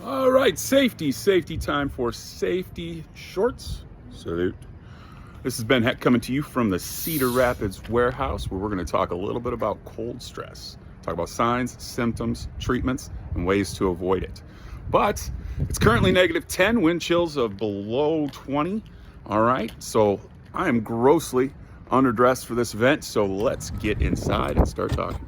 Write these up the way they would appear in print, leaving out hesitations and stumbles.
All right, safety time for safety shorts. Salute. This is Ben Heck coming to you from the Cedar Rapids warehouse, where we're going to talk a little bit about cold stress, talk about signs, symptoms, treatments, and ways to avoid it. But it's currently -10, wind chills of below 20. All right, so I am grossly underdressed for this event, so let's get inside and start talking.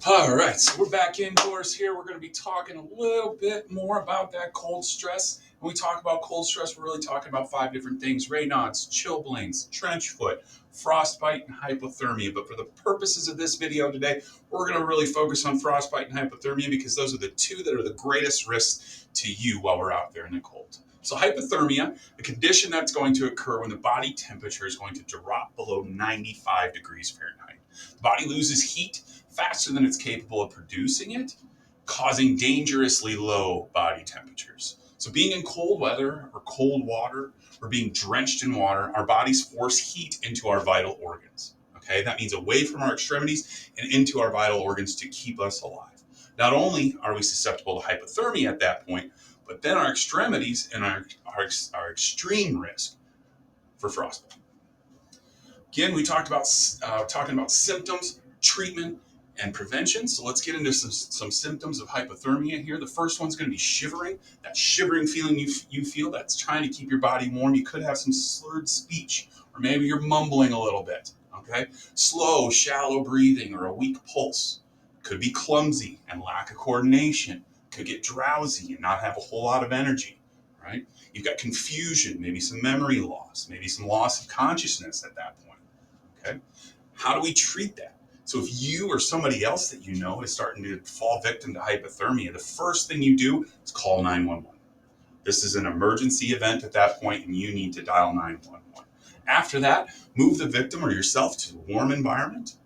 All right, so we're back indoors here. We're going to be talking a little bit more about that cold stress. When we talk about cold stress, we're really talking about 5 different things: Raynaud's, chilblains, trench foot, frostbite, and hypothermia. But for the purposes of this video today, we're going to really focus on frostbite and hypothermia because those are the two that are the greatest risks to you while we're out there in the cold. So hypothermia, a condition that's going to occur when the body temperature is going to drop below 95 degrees Fahrenheit. The body loses heat faster than it's capable of producing it, causing dangerously low body temperatures. So being in cold weather or cold water or being drenched in water, our bodies force heat into our vital organs. Okay, that means away from our extremities and into our vital organs to keep us alive. Not only are we susceptible to hypothermia at that point, but then our extremities and our extreme risk for frostbite. Again, we talked about talking about symptoms, treatment, and prevention. So let's get into some symptoms of hypothermia here. The first one's going to be shivering. That shivering feeling you feel that's trying to keep your body warm. You could have some slurred speech, or maybe you're mumbling a little bit. Okay, slow, shallow breathing, or a weak pulse. Could be clumsy and lack of coordination. Could get drowsy and not have a whole lot of energy. Right? You've got confusion, maybe some memory loss, maybe some loss of consciousness at that point. Okay, how do we treat that? So if you or somebody else that you know is starting to fall victim to hypothermia, the first thing you do is call 911. This is an emergency event at that point, and you need to dial 911. After that, move the victim or yourself to a warm environment.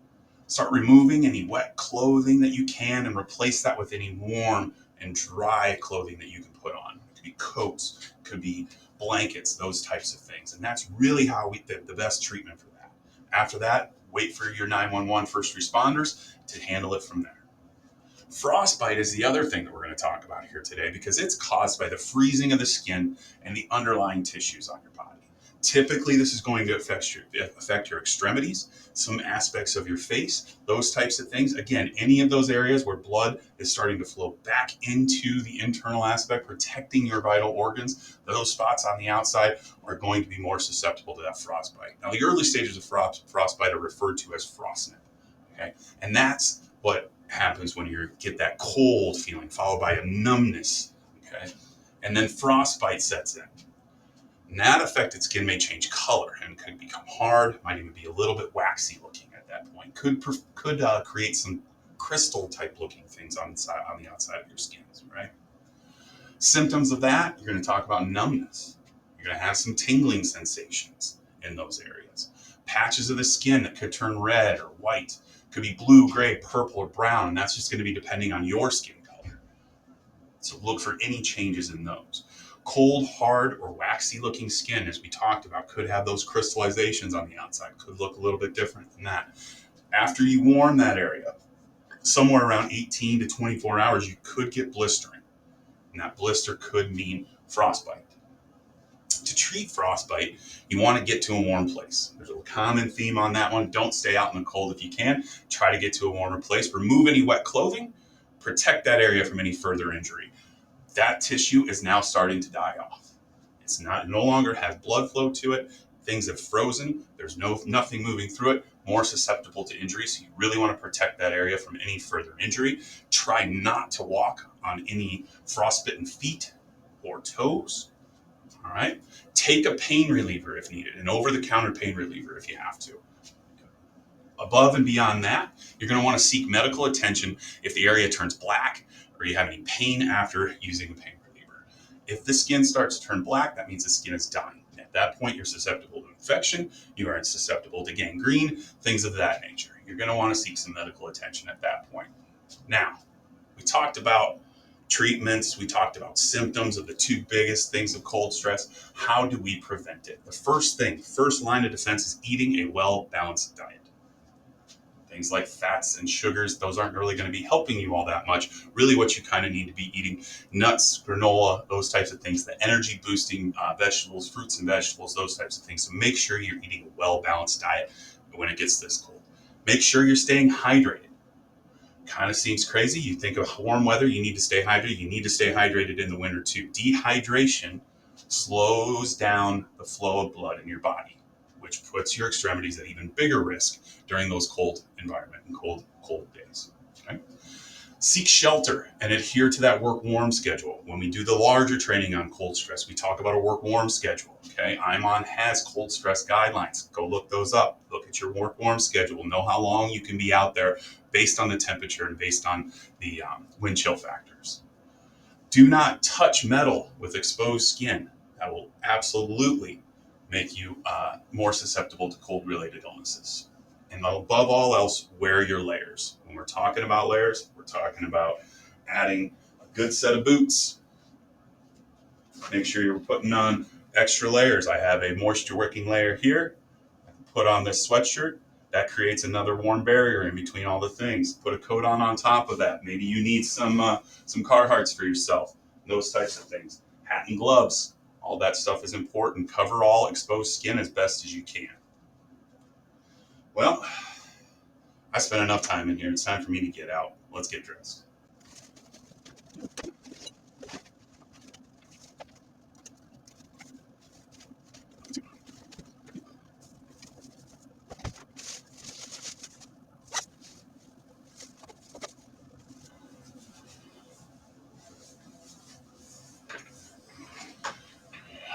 Start removing any wet clothing that you can and replace that with any warm and dry clothing that you can put on. It could be coats, it could be blankets, those types of things. And that's really how the best treatment for that. After that, wait for your 911 first responders to handle it from there. Frostbite is the other thing that we're going to talk about here today because it's caused by the freezing of the skin and the underlying tissues on your body. Typically, this is going to affect your extremities, some aspects of your face, those types of things. Again, any of those areas where blood is starting to flow back into the internal aspect, protecting your vital organs, those spots on the outside are going to be more susceptible to that frostbite. Now, the early stages of frostbite are referred to as frostnip. Okay, and that's what happens when you get that cold feeling followed by a numbness. Okay, and then frostbite sets in. And that affected skin may change color and could become hard, might even be a little bit waxy looking at that point. Could create some crystal type looking things on the outside of your skin, right? Symptoms of that, you're going to talk about numbness. You're going to have some tingling sensations in those areas. Patches of the skin that could turn red or white. Could be blue, gray, purple, or brown, and that's just going to be depending on your skin color. So look for any changes in those. Cold, hard, or waxy looking skin, as we talked about, could have those crystallizations on the outside, could look a little bit different than that. After you warm that area, somewhere around 18 to 24 hours, you could get blistering. And that blister could mean frostbite. To treat frostbite, you want to get to a warm place. There's a common theme on that one. Don't stay out in the cold if you can. Try to get to a warmer place. Remove any wet clothing. Protect that area from any further injury. That tissue is now starting to die off. It's no longer has blood flow to it. Things have frozen. There's nothing moving through it. More susceptible to injury. So you really want to protect that area from any further injury. Try not to walk on any frostbitten feet or toes. All right. Take a pain reliever if needed, an over-the-counter pain reliever if you have to. Above and beyond that, you're going to want to seek medical attention if the area turns black or you have any pain after using a pain reliever. If the skin starts to turn black, that means the skin is dying. At that point, you're susceptible to infection, you are susceptible to gangrene, things of that nature. You're going to want to seek some medical attention at that point. Now, we talked about treatments, we talked about symptoms of the two biggest things of cold stress. How do we prevent it? The first line of defense is eating a well-balanced diet. Things like fats and sugars, those aren't really going to be helping you all that much. Really what you kind of need to be eating, nuts, granola, those types of things, the energy boosting vegetables, fruits and vegetables, those types of things. So make sure you're eating a well-balanced diet when it gets this cold. Make sure you're staying hydrated. Kind of seems crazy. You think of warm weather, you need to stay hydrated. You need to stay hydrated in the winter too. Dehydration slows down the flow of blood in your body, which puts your extremities at even bigger risk during those cold environment and cold days. Okay? Seek shelter and adhere to that work warm schedule. When we do the larger training on cold stress, we talk about a work warm schedule. Okay, IMON has cold stress guidelines. Go look those up. Look at your work warm schedule. Know how long you can be out there based on the temperature and based on the wind chill factors. Do not touch metal with exposed skin. That will absolutely make you more susceptible to cold related illnesses. And above all else, wear your layers. When we're talking about layers, we're talking about adding a good set of boots. Make sure you're putting on extra layers. I have a moisture wicking layer here. I can put on this sweatshirt. That creates another warm barrier in between all the things. Put a coat on top of that. Maybe you need some Carhartts for yourself. Those types of things. Hat and gloves. All that stuff is important. Cover all exposed skin as best as you can. Well, I spent enough time in here. It's time for me to get out. Let's get dressed.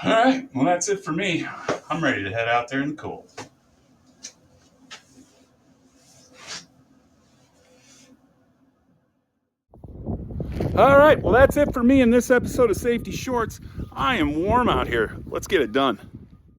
All right, well, that's it for me. I'm ready to head out there in the cold. All right, well, that's it for me in this episode of Safety Shorts. I am warm out here. Let's get it done.